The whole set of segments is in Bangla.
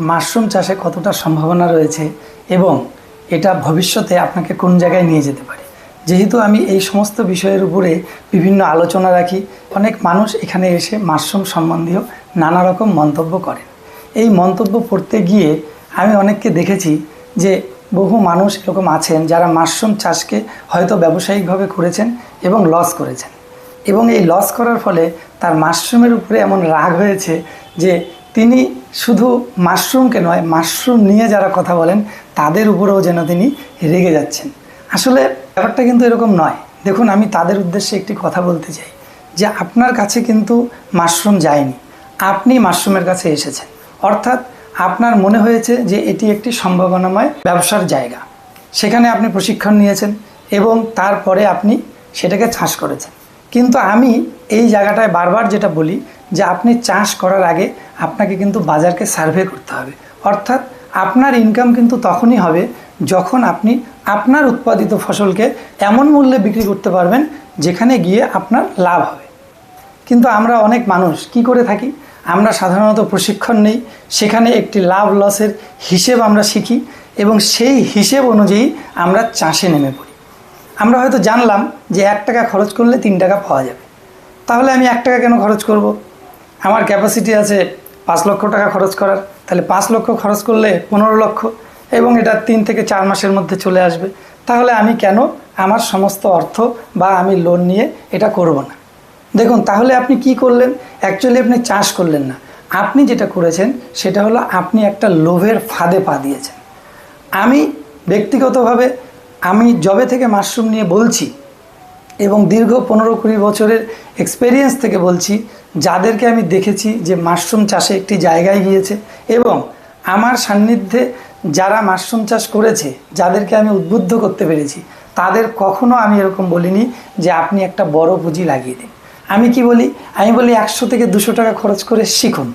মাশরুম চাষে কতটা সম্ভাবনা রয়েছে এবং এটা ভবিষ্যতে আপনাকে কোন জায়গায় নিয়ে যেতে পারে। যেহেতু আমি এই সমস্ত বিষয়ের উপরে বিভিন্ন আলোচনা রাখি, অনেক মানুষ এখানে এসে মাশরুম সম্বন্ধীয় নানা রকম মন্তব্য করেন। এই মন্তব্য পড়তে গিয়ে আমি অনেককে দেখেছি যে বহু মানুষ এরকম আছেন যারা মাশরুম চাষকে হয়তো ব্যবসায়িকভাবে করেছেন এবং লস করেছেন, এবং এই লস করার ফলে তার মাশরুমের উপরে এমন রাগ হয়েছে যে তিনি শুধু মাশরুমকে নয়, মাশরুম নিয়ে যারা কথা বলেন তাদের উপরেও যেন তিনি রেগে যাচ্ছেন। আসলে ব্যাপারটা কিন্তু এরকম নয়। দেখুন, আমি তাদের উদ্দেশ্যে একটি কথা বলতে চাই যে আপনার কাছে কিন্তু মাশরুম যায়নি, আপনি মাশরুমের কাছে এসেছেন। অর্থাৎ আপনার মনে হয়েছে যে এটি একটি সম্ভাবনাময় ব্যবসার জায়গা, সেখানে আপনি প্রশিক্ষণ নিয়েছেন এবং তারপরে আপনি সেটাকে চাষ করেছেন। কিন্তু আমি এই জায়গাটায় বারবার যেটা বলি যে আপনি চাষ করার আগে আপনাকে কিন্তু বাজারকে সার্ভে করতে হবে। অর্থাৎ আপনার ইনকাম কিন্তু তখনই হবে যখন আপনি আপনার উৎপাদিত ফসলকে এমন মূল্যে বিক্রি করতে পারবেন যেখানে গিয়ে আপনার লাভ হবে। কিন্তু আমরা অনেক মানুষ কি করে থাকি, আমরা সাধারণত প্রশিক্ষণ নেই, সেখানে একটি লাভ লসের হিসেব আমরা শিখি এবং সেই হিসেব অনুযায়ী আমরা চাষে নেমে পড়ি। আমরা হয়তো জানলাম যে 1 টাকা খরচ করলে 3 টাকা পাওয়া যাবে, তাহলে আমি 1 টাকা কেন খরচ করব? আমার ক্যাপাসিটি আছে 5 লক্ষ টাকা খরচ করার, তাহলে 5 লক্ষ খরচ করলে 15 লক্ষ এবং এটা 3 থেকে 4 মাসের মধ্যে চলে আসবে। তাহলে আমি কেন আমার সমস্ত অর্থ বা আমি লোন নিয়ে এটা করব না? দেখুন, তাহলে আপনি কি করলেন? অ্যাকচুয়ালি আপনি চাষ করলেন না, আপনি যেটা করেছেন সেটা হলো আপনি একটা লোভের ফাঁদে পা দিয়েছেন। আমি ব্যক্তিগতভাবে আমি যবে থেকে মাশরুম নিয়ে বলছি এবং দীর্ঘ 15-20 বছরের এক্সপেরিয়েন্স থেকে বলছি, যাদেরকে আমি দেখেছি যে মাশরুম চাষে একটি জায়গায় গিয়েছে এবং আমার সান্নিধ্যে যারা মাশরুম চাষ করেছে, যাদেরকে আমি উদ্বুদ্ধ করতে পেরেছি, তাদের কখনো আমি এরকম বলিনি যে আপনি একটা বড় পুঁজি লাগিয়ে দিন। আমি কি বলি? আমি বলি 100 থেকে 200 টাকা খরচ করে শিখুন।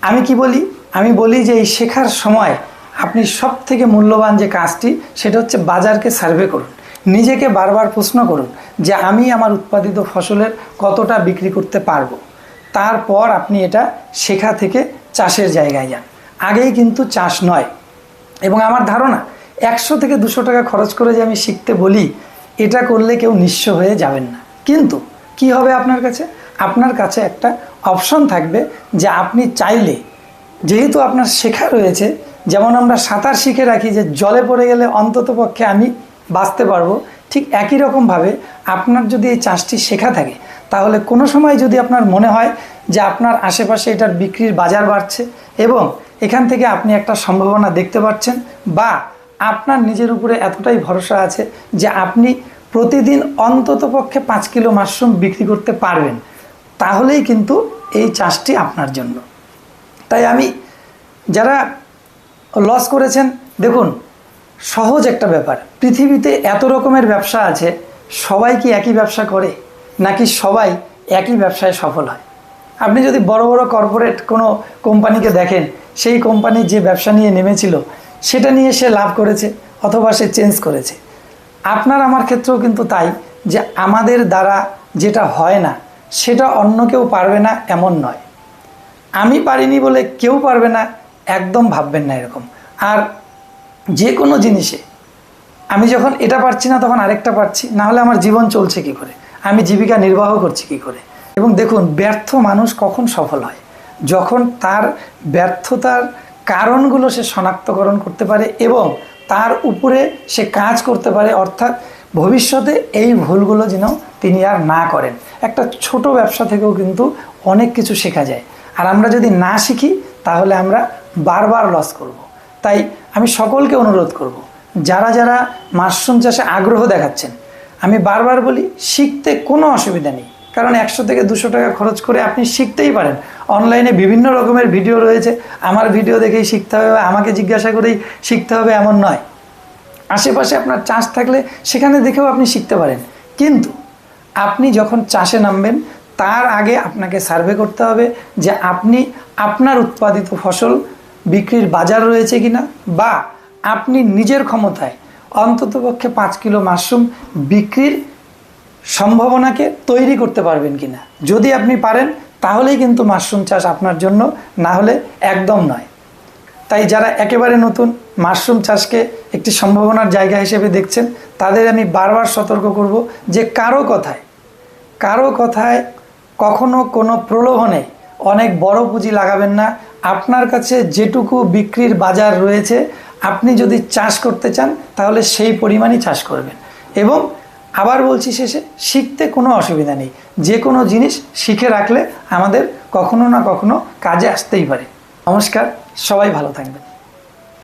আমি কি বলি? আমি বলি যে এই শেখার সময় আপনি সব থেকে মূল্যবান যে কাজটি সেটা হচ্ছে বাজারকে সার্ভে করুন। নিজেকে বারবার প্রশ্ন করুন যে আমি আমার উৎপাদিত ফসলের কতটা বিক্রি করতে পারবো। তারপর আপনি এটা শেখা থেকে চাষের জায়গায় যান, আগেই কিন্তু চাষ নয়। এবং আমার ধারণা 100 থেকে 200 টাকা খরচ করে যে আমি শিখতে বলি, এটা করলে কেউ নিঃস্ব হয়ে যাবেন না। কিন্তু কি হবে আপনার কাছে? আপনার কাছে একটা অপশন থাকবে যে আপনি চাইলে, যেহেতু আপনার শেখা রয়েছে, যেমন আমরা সাঁতার শিখে রাখি যে জলে পড়ে গেলে অন্তত পক্ষে আমি বাঁচতে পারবো, ঠিক একই রকমভাবে আপনার যদি এই চাষটি শেখা থাকে, তাহলে কোনো সময় যদি আপনার মনে হয় যে আপনার আশেপাশে এটার বিক্রির বাজার বাড়ছে এবং এখান থেকে আপনি একটা সম্ভাবনা দেখতে পাচ্ছেন, বা আপনার নিজের উপরে এতটাই ভরসা আছে যে আপনি প্রতিদিন অন্তত পক্ষে 5 কিলো মাশরুম বিক্রি করতে পারবেন, তাহলেই কিন্তু এই চাষটি আপনার জন্য। তাই আমি যারা লস করেছেন, দেখুন, সহজ একটা ব্যাপার, পৃথিবীতে এত রকমের ব্যবসা আছে, সবাই কি একই ব্যবসা করে নাকি সবাই একই ব্যবসায় সফল হয়? আপনি যদি বড় বড় কর্পোরেট কোনো কোম্পানিকে দেখেন, সেই কোম্পানি যে ব্যবসা নিয়ে নেমেছিল সেটা নিয়ে সে লাভ করেছে অথবা সে চেঞ্জ করেছে। আপনার আমার ক্ষেত্রেও কিন্তু তাই, যে আমাদের দ্বারা যেটা হয় না সেটা অন্য কেউ পারবে না এমন নয়। আমি পারিনি বলে কেউ পারবে না, একদম ভাববেন না এরকম। আর যে কোনো জিনিসে আমি যখন এটা পারছি না তখন আরেকটা পারছি, না হলে আমার জীবন চলছে কি করে, আমি জীবিকা নির্বাহ করছি কি করে? এবং দেখুন, ব্যর্থ মানুষ কখন সফল হয়? যখন তার ব্যর্থতার কারণগুলো সে শনাক্তকরণ করতে পারে এবং তার উপরে সে কাজ করতে পারে। অর্থাৎ ভবিষ্যতে এই ভুলগুলো যেন তিনি আর না করেন। একটা ছোট ব্যবসা থেকেও কিন্তু অনেক কিছু শেখা যায়, আর আমরা যদি না শিখি তাহলে আমরা বারবার লস করব। তাই আমি সকলকে অনুরোধ করব, যারা যারা মাশরুম চাষে আগ্রহ দেখাচ্ছেন, আমি বারবার বলি শিখতে কোনো অসুবিধা নেই, কারণ 100 থেকে 200 টাকা খরচ করে আপনি শিখতেই পারেন। অনলাইনে বিভিন্ন রকমের ভিডিও রয়েছে, আমার ভিডিও দেখেই শিখতে হবে, আমাকে জিজ্ঞাসা করেই শিখতে হবে এমন নয়। আশেপাশে আপনার চাষ থাকলে সেখানে দেখেও আপনি শিখতে পারেন। কিন্তু আপনি যখন চাষে নামবেন তার আগে আপনাকে সার্ভে করতে হবে যে আপনি আপনার উৎপাদিত ফসল বিক্রির বাজার রয়েছে কিনা, বা আপনি নিজের ক্ষমতায় অন্ততপক্ষে 5 কিলো মাশরুম বিক্রির সম্ভাবনাকে তৈরি করতে পারবেন কিনা। যদি আপনি পারেন তাহলেই কিন্তু মাশরুম চাষ আপনার জন্য, না হলে একদম নয়। তাই যারা একেবারে নতুন মাশরুম চাষকে একটি সম্ভাবনার জায়গা হিসেবে দেখছেন, তাদের আমি বারবার সতর্ক করব যে কারো কথায় কখনো কোনো প্রলোভনে অনেক বড় পুঁজি লাগাবেন না। আপনার কাছে যেটুকু বিক্রির বাজার রয়েছে, আপনি যদি চাষ করতে চান তাহলে সেই পরিমাণই চাষ করবেন। এবং আবার বলছি, শেষে শিখতে কোনো অসুবিধা নেই। যে কোনো জিনিস শিখে রাখলে আমাদের কখনো না কখনো কাজে আসতেই পারে। নমস্কার, সবাই ভালো থাকবেন।